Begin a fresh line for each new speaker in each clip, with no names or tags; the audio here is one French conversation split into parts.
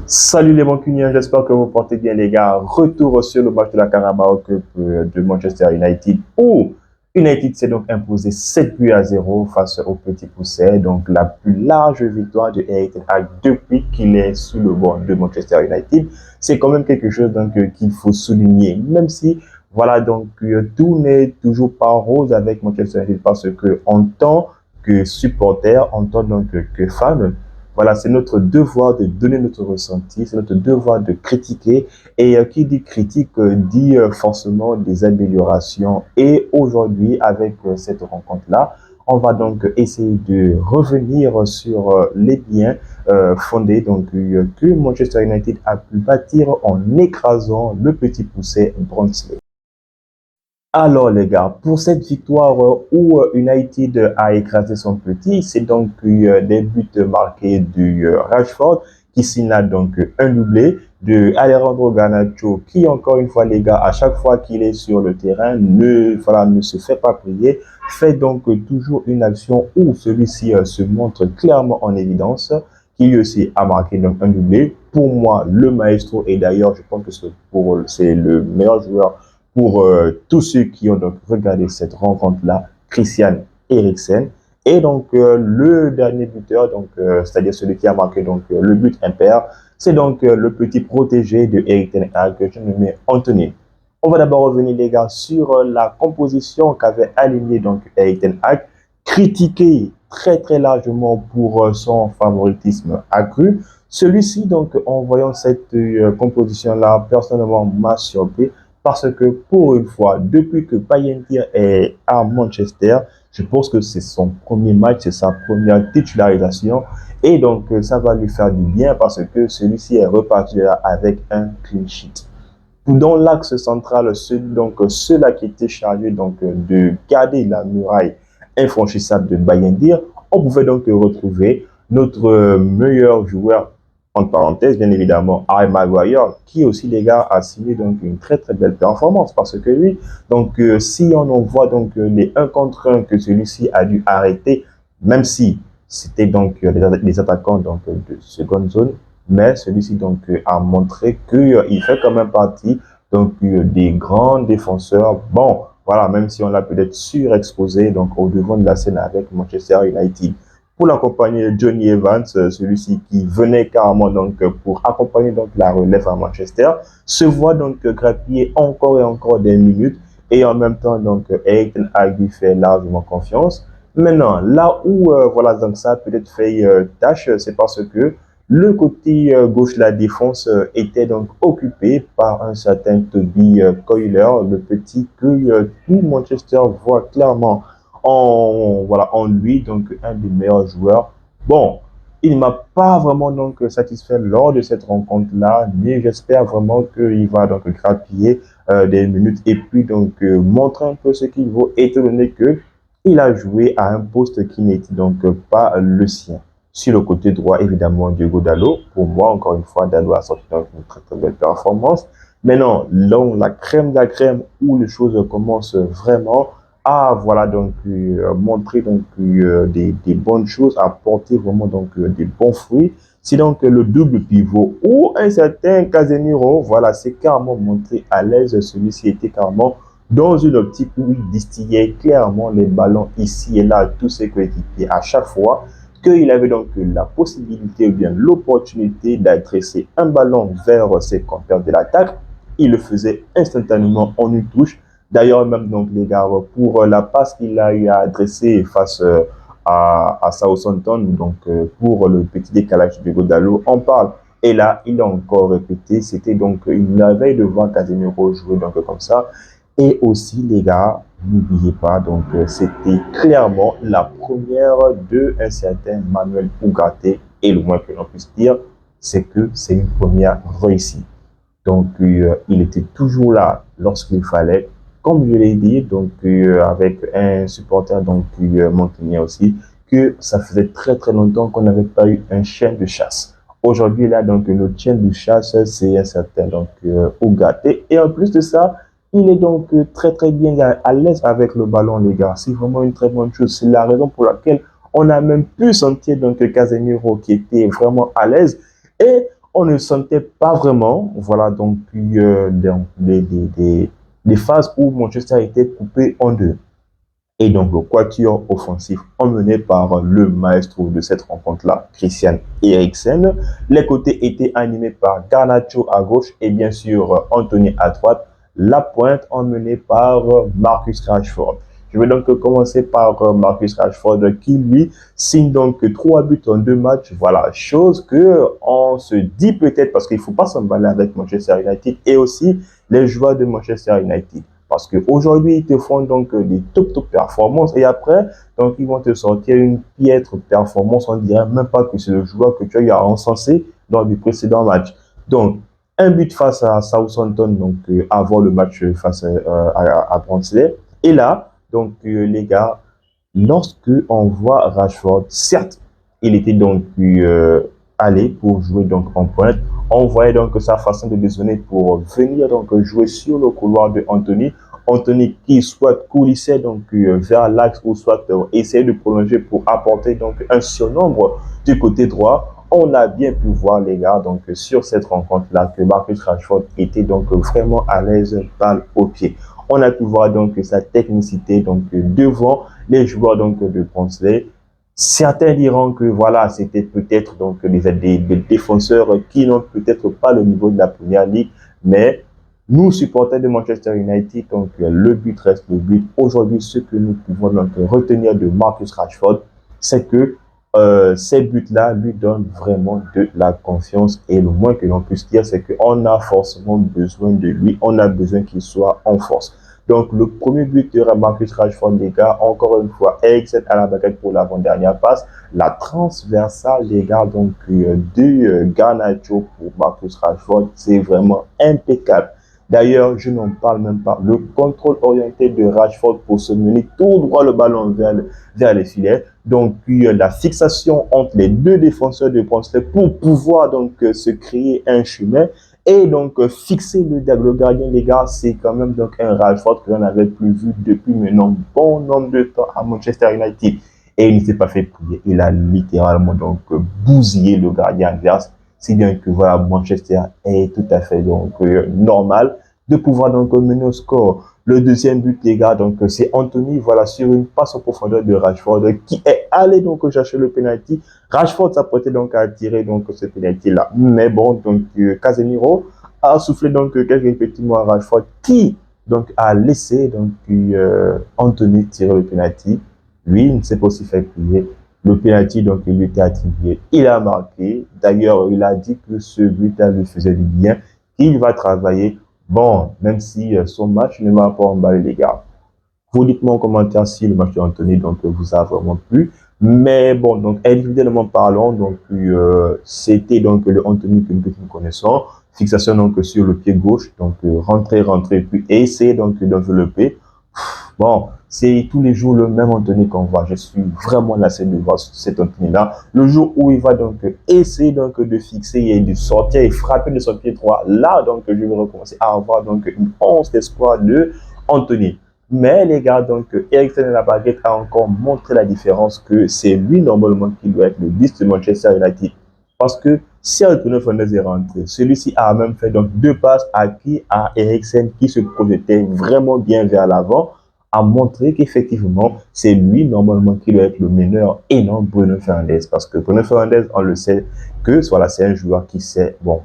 Salut les mancuniens, j'espère que vous portez bien les gars. Retour sur le match de la Carabao Cup de Manchester United où United s'est donc imposé 7 buts à 0 face au Petit Poucet. Donc la plus large victoire de Erik ten Hag depuis qu'il est sous le banc de Manchester United. C'est quand même quelque chose donc qu'il faut souligner, même si voilà donc tout n'est toujours pas rose avec Manchester United parce que en tant que supporter, en tant donc que fan, voilà, c'est notre devoir de donner notre ressenti, c'est notre devoir de critiquer. Et qui dit critique dit forcément des améliorations. Et aujourd'hui, avec cette rencontre-là, on va donc essayer de revenir sur les biens fondés donc, que Manchester United a pu bâtir en écrasant le petit poucet Barnsley. Alors les gars, pour cette victoire où United a écrasé son petit, c'est donc des buts marqués du Rashford qui signe donc un doublé de Alejandro Garnacho qui encore une fois les gars, à chaque fois qu'il est sur le terrain, ne se fait pas prier, fait donc toujours une action où celui-ci se montre clairement en évidence, qui lui aussi a marqué donc un doublé. Pour moi, le maestro, et d'ailleurs je pense que c'est le meilleur joueur pour tous ceux qui ont donc regardé cette rencontre-là, Christian Eriksen. Et donc, le dernier buteur, donc, c'est-à-dire celui qui a marqué donc, le but impair, c'est donc le petit protégé de Erik ten Hag, que je nomme Anthony. On va d'abord revenir, les gars, sur la composition qu'avait alignée donc Erik ten Hag, critiqué très très largement pour son favoritisme accru. Celui-ci, donc, en voyant cette composition-là, personnellement, m'a surpris parce que pour une fois, depuis que Payentir est à Manchester, je pense que c'est son premier match, c'est sa première titularisation. Et donc, ça va lui faire du bien parce que celui-ci est reparti là avec un clean sheet. Dans l'axe central, ceux-là qui étaient chargés donc, de garder la muraille infranchissable de Bayendir, on pouvait donc retrouver notre meilleur joueur, en parenthèse, bien évidemment, Harry Maguire, qui aussi, les gars, a signé donc une très très belle performance parce que lui, donc, si on en voit donc les 1 contre 1 que celui-ci a dû arrêter, même si c'était donc les attaquants donc, de seconde zone, mais celui-ci donc a montré qu'il fait quand même partie donc des grands défenseurs. Bon, voilà, même si on l'a peut-être surexposé donc au devant de la scène avec Manchester United. Pour l'accompagner, Johnny Evans, celui-ci qui venait carrément donc pour accompagner donc la relève à Manchester, se voit donc grappiller encore et encore des minutes et en même temps donc Erik ten Hag lui fait largement confiance. Maintenant, là où voilà donc ça a peut-être fait tâche, c'est parce que le côté gauche de la défense était donc occupé par un certain Toby Coyler, le petit que tout Manchester voit clairement en lui, donc un des meilleurs joueurs. Bon, il ne m'a pas vraiment donc satisfait lors de cette rencontre-là, mais j'espère vraiment qu'il va donc grappiller des minutes et puis donc montrer un peu ce qu'il vaut, étant donné que il a joué à un poste qui n'était donc pas le sien. Sur le côté droit, évidemment, Diogo Dalot. Pour moi, encore une fois, Dalot a sorti une très très belle performance. Maintenant, là, la crème de la crème, où les choses commencent vraiment à voilà donc montrer donc des bonnes choses, à porter vraiment donc des bons fruits. C'est donc le double pivot ou un certain Casemiro, voilà, c'est carrément montré à l'aise. Celui-ci était carrément dans une optique où il distillait clairement les ballons ici et là à tous ses coéquipiers à chaque fois qu'il avait donc la possibilité ou bien l'opportunité d'adresser un ballon vers ses compères de l'attaque. Il le faisait instantanément en une touche. D'ailleurs, même donc les gars, pour la passe qu'il a eu à adresser face à Southampton, donc pour le petit décalage de Godalo, on parle. Et là, il a encore répété, c'était donc une merveille de voir Casemiro jouer donc comme ça. Et aussi, les gars, n'oubliez pas, donc c'était clairement la première de un certain Manuel Ugarte. Et le moins que l'on puisse dire, c'est que c'est une première réussite. Donc, il était toujours là lorsqu'il fallait. Comme je l'ai dit, donc avec un supporter donc montagnien aussi, que ça faisait très très longtemps qu'on n'avait pas eu un chien de chasse. Aujourd'hui, là, donc notre chien de chasse, c'est un certain donc Ugarte. Et en plus de ça, il est donc très très bien à l'aise avec le ballon, les gars. C'est vraiment une très bonne chose. C'est la raison pour laquelle on a même pu sentir donc Casemiro qui était vraiment à l'aise. Et on ne sentait pas vraiment, voilà, donc, des phases où Manchester était coupé en deux. Et donc, le quatuor offensif emmené par le maestro de cette rencontre-là, Christian Eriksen. Les côtés étaient animés par Garnacho à gauche et bien sûr Anthony à droite. La pointe emmenée par Marcus Rashford. Je vais donc commencer par Marcus Rashford qui, lui, signe donc 3 buts en 2 matchs. Voilà, chose que on se dit peut-être parce qu'il ne faut pas s'emballer avec Manchester United et aussi les joueurs de Manchester United. Parce qu'aujourd'hui, ils te font donc des top performances et après, donc ils vont te sortir une piètre performance. On dirait même pas que c'est le joueur que tu as eu à encenser dans le précédent match. Donc, un but face à Southampton, donc avant le match face à Barnsley. Et là, donc les gars, lorsque on voit Rashford, certes, il était donc allé pour jouer donc en pointe. On voyait donc sa façon de dézonner pour venir donc jouer sur le couloir de Anthony. Anthony qui soit coulissait donc vers l'axe ou soit essayait de prolonger pour apporter donc un surnombre du côté droit. On a bien pu voir les gars donc sur cette rencontre-là que Marcus Rashford était donc vraiment à l'aise balle au pied. On a pu voir donc sa technicité donc devant les joueurs donc de Barnsley. Certains diront que voilà, c'était peut-être donc des défenseurs qui n'ont peut-être pas le niveau de la première ligue, mais nous, supporters de Manchester United, donc le but reste le but. Aujourd'hui, ce que nous pouvons donc retenir de Marcus Rashford, c'est que ces buts-là lui donnent vraiment de la confiance et le moins que l'on puisse dire, c'est qu'on a forcément besoin de lui, on a besoin qu'il soit en force. Donc, le premier but de Marcus Rashford, les gars, encore une fois, Eriksen à la baguette pour l'avant-dernière passe. La transversale, les gars, donc, de Garnacho pour Marcus Rashford, c'est vraiment impeccable. D'ailleurs, je n'en parle même pas. Le contrôle orienté de Rashford pour se mener tout droit le ballon vers les filets. Donc, la fixation entre les deux défenseurs de Barnsley pour pouvoir donc se créer un chemin. Et donc, fixer le gardien, les gars, c'est quand même donc un Rashford que l'on n'avait plus vu depuis maintenant bon nombre de temps à Manchester United. Et il ne s'est pas fait prier. Il a littéralement donc bousillé le gardien adverse. Si bien que voilà, Manchester est tout à fait donc normal de pouvoir donc mener au score. Le deuxième but, les gars, donc c'est Anthony, voilà, sur une passe en profondeur de Rashford qui est allé donc chercher le penalty. Rashford s'apprêtait donc à tirer donc ce penalty-là. Mais bon, donc Casemiro a soufflé donc quelques petits mots à Rashford qui donc a laissé donc Anthony tirer le penalty. Lui, il ne s'est pas aussi fait crier. Le penalty, donc, il lui était attribué. Il a marqué. D'ailleurs, il a dit que ce but-là lui faisait du bien, qu'il va travailler. Bon, même si son match ne va pas emballer les gars. Vous dites-moi en commentaire si le match d'Anthony donc vous a vraiment plu. Mais bon, donc individuellement parlant, donc c'était donc le Anthony que nous connaissons. Fixation donc sur le pied gauche, donc rentrer, puis essayer donc d'envelopper. Bon, c'est tous les jours le même Anthony qu'on voit. Je suis vraiment lassé de voir cet Anthony-là. Le jour où il va donc essayer donc de fixer et de sortir et frapper de son pied droit, là donc je vais recommencer à avoir donc une once d'espoir de Anthony. Mais les gars, donc Eriksen et la baguette a encore montré la différence que c'est lui normalement qui doit être le 10 de Manchester United. Parce que si Antonio Fernandes est rentré, celui-ci a même fait donc 2 passes à Eriksen qui se projetait vraiment bien vers l'avant, a montré qu'effectivement, c'est lui normalement qui doit être le meneur et non Bruno Fernandes. Parce que Bruno Fernandes, on le sait, que voilà, c'est un joueur qui sait, bon,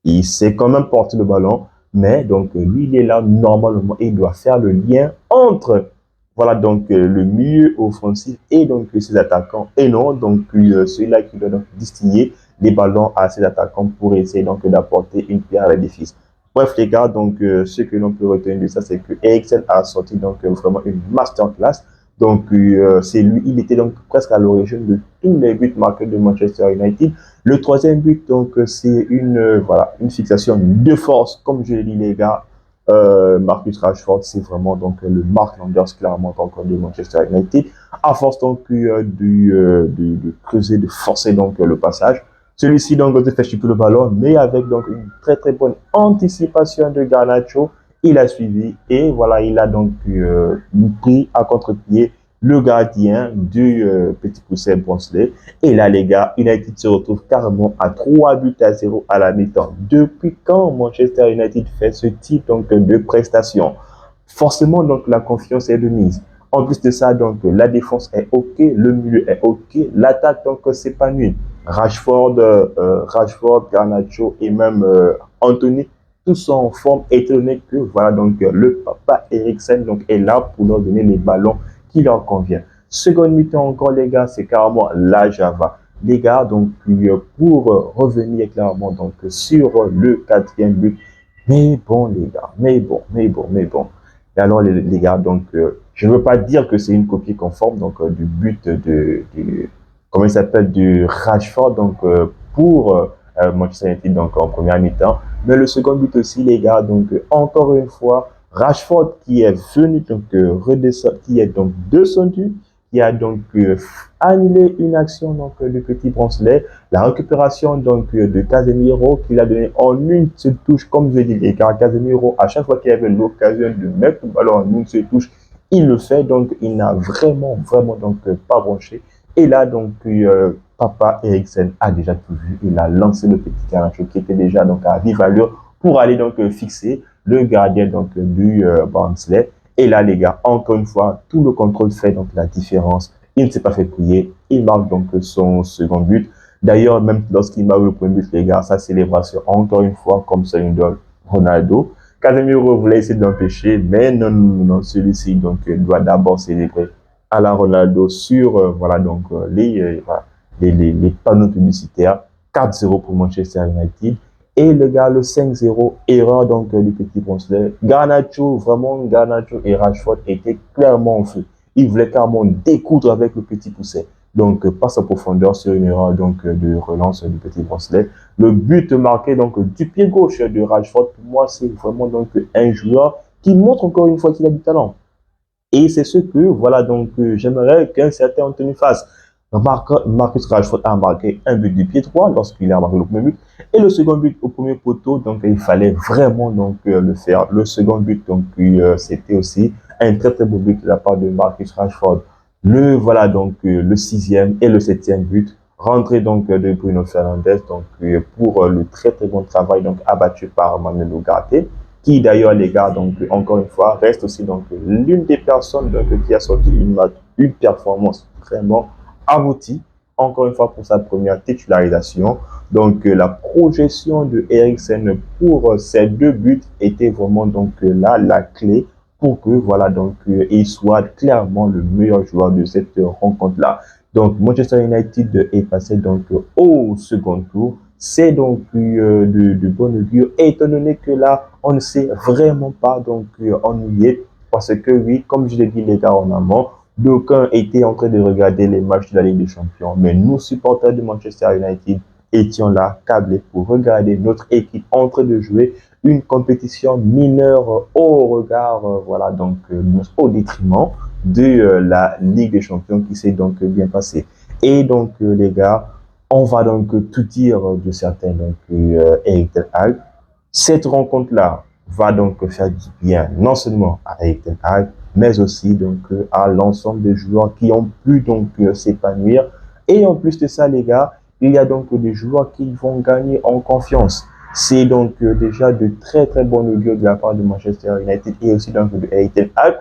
il sait quand même porter le ballon, mais donc lui, il est là normalement et il doit faire le lien entre, voilà, donc le milieu offensif et donc ses attaquants. Et non, donc celui-là qui doit donc distiller les ballons à ses attaquants pour essayer donc d'apporter une pierre à l'édifice. Bref, les gars, donc ce que l'on peut retenir de ça, c'est que Eriksen a sorti donc vraiment une masterclass. Donc c'est lui, il était donc presque à l'origine de tous les buts marqués de Manchester United. Le troisième but, donc c'est voilà, une fixation de force, comme je l'ai dit les gars. Marcus Rashford, c'est vraiment donc le Mark Landers clairement encore de Manchester United. À force donc de creuser, de forcer donc le passage. Celui-ci donc a fait chuter le ballon, mais avec donc une très bonne anticipation de Garnacho, il a suivi et voilà, il a donc pris à contre-pied le gardien du Petit Pousset Bronsley. Et là, les gars, United se retrouve carrément à 3 buts à 0 à la mi-temps. Depuis quand Manchester United fait ce type donc, de prestation? Forcément, donc, la confiance est de mise. En plus de ça, donc, la défense est OK, le milieu est OK, l'attaque, donc, c'est pas nul. Rashford, Garnacho et même Anthony, tous sont en forme, étant donné que, voilà, donc, le papa Eriksen, donc, est là pour leur donner les ballons qui leur convient. Seconde mi-temps encore, les gars, c'est carrément la Java. Les gars, donc, pour revenir clairement, donc, sur le quatrième but, mais bon, les gars, mais bon. Et alors, les gars, donc, je ne veux pas dire que c'est une copie conforme donc, du but comment il s'appelle, du Rashford donc, pour Manchester United donc, en première mi-temps. Mais le second but aussi, les gars, donc, encore une fois, Rashford qui est venu donc, redescendre, qui est donc descendu, qui a donc annulé une action donc, du Petit Bronzelet. La récupération donc, de Casemiro qu'il a donné en une seule touche, comme je dis, car Casemiro, à chaque fois qu'il avait l'occasion de mettre le ballon en une seule touche, il le fait, donc il n'a vraiment donc pas branché. Et là, donc, Papa Eriksen a déjà tout vu. Il a lancé le petit Garnacho qui était déjà donc à vive allure pour aller donc fixer le gardien donc du Barnsley. Et là, les gars, encore une fois, tout le contrôle fait donc la différence. Il ne s'est pas fait prier. Il marque donc son second but. D'ailleurs, même lorsqu'il marque le premier but, les gars, sa célébration, encore une fois, comme ça, une idole, Ronaldo. Casemiro voulait essayer d'empêcher, mais non, celui-ci donc doit d'abord célébrer à la Ronaldo sur voilà donc les panneaux publicitaires. 4-0 pour Manchester United. Et le gars, le 5-0, erreur donc du Petit Bronzelet. Garnacho et Rashford étaient clairement en feu. Ils voulaient carrément découdre avec le Petit Pousset. Donc, passe en profondeur sur une erreur donc, de relance du Petit Bronzelet. Le but marqué donc du pied gauche de Rashford, pour moi, c'est vraiment donc un joueur qui montre encore une fois qu'il a du talent. Et c'est ce que, voilà, donc, j'aimerais qu'un certain Anthony fasse. Marcus Rashford a marqué un but du pied droit lorsqu'il a marqué le premier but. Et le second but au premier poteau, donc, il fallait vraiment, donc, le faire. Le second but, donc, c'était aussi un très, très beau but de la part de Marcus Rashford. Voilà, donc, le sixième et le septième but. Rentré, donc, de Bruno Fernandes, donc, pour le très, très bon travail, donc, abattu par Manuel Ugarte, qui d'ailleurs, les gars, donc encore une fois, reste aussi donc l'une des personnes donc, qui a sorti une performance vraiment aboutie, encore une fois pour sa première titularisation. Donc la projection de Eriksen pour ces deux buts était vraiment donc là la clé pour que voilà donc il soit clairement le meilleur joueur de cette rencontre-là. Donc Manchester United est passé donc au second tour. C'est donc de bon augure, étant donné que là, on ne s'est vraiment pas donc ennuyé, parce que oui, comme je l'ai dit les gars en amont, d'aucuns étaient en train de regarder les matchs de la Ligue des Champions, mais nous, supporters de Manchester United, étions là, câblés pour regarder notre équipe en train de jouer une compétition mineure au regard, voilà, donc au détriment de la Ligue des Champions qui s'est donc bien passée. Et donc, les gars, on va donc tout dire de certains, donc Eric Ten Hag. Cette rencontre-là va donc faire du bien, non seulement à Eric Ten Hag, mais aussi donc à l'ensemble des joueurs qui ont pu donc s'épanouir. Et en plus de ça, les gars, il y a donc des joueurs qui vont gagner en confiance. C'est donc déjà de très très bon augure de la part de Manchester United et aussi donc de Eric Ten Hag.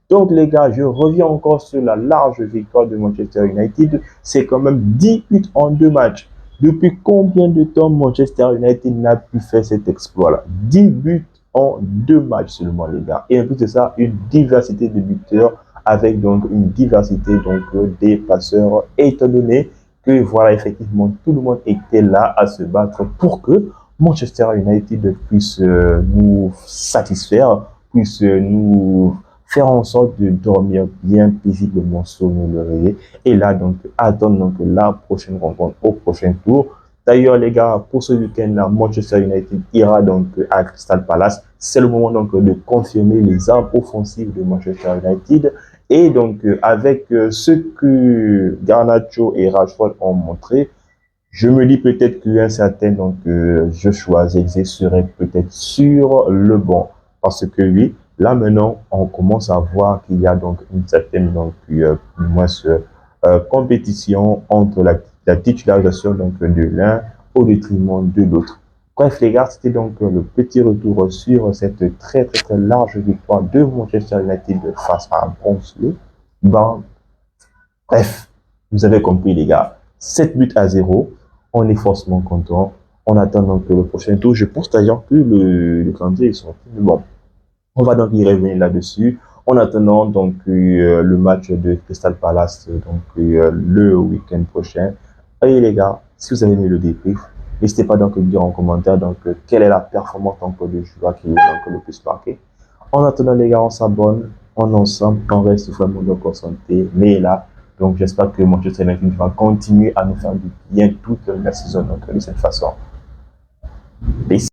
Donc les gars, je reviens encore sur la large victoire de Manchester United. C'est quand même 10 buts en 2 matchs. Depuis combien de temps Manchester United n'a pu faire cet exploit-là? 10 buts en 2 matchs seulement, les gars. Et en plus de ça, une diversité de buteurs avec donc une diversité donc des passeurs, étant donné que voilà, effectivement, tout le monde était là à se battre pour que Manchester United puisse nous satisfaire, puisse nous faire en sorte de dormir bien paisiblement sur nos oreillers. Et là, donc, attendre donc la prochaine rencontre au prochain tour. D'ailleurs, les gars, pour ce week-end-là, Manchester United ira donc à Crystal Palace. C'est le moment donc de confirmer les armes offensives de Manchester United. Et donc, avec ce que Garnacho et Rashford ont montré, je me dis peut-être qu'un certain donc Joshua Zirkzee serait peut-être sur le banc. Parce que oui, Là maintenant, on commence à voir qu'il y a donc une certaine compétition entre la titularisation donc de l'un au détriment de l'autre. Bref les gars, c'était donc le petit retour sur cette très large victoire de Manchester United face à Bronx. Ben, bref, vous avez compris les gars, 7 buts à 0, on est forcément content. On attend donc le prochain tour. Je pense d'ailleurs que le calendrier est sorti. Mais bon, on va donc y revenir là-dessus. En attendant donc le match de Crystal Palace le week-end prochain. Et les gars, si vous avez aimé le débrief, n'hésitez pas donc à dire en commentaire quelle est la performance donc de joueur qui vous donc le plus marqué. En attendant les gars, on s'abonne, on est ensemble, on reste vraiment donc en santé. Mais là, donc j'espère que Manchester United va continuer à nous faire du bien toute la saison donc de cette façon. Peace.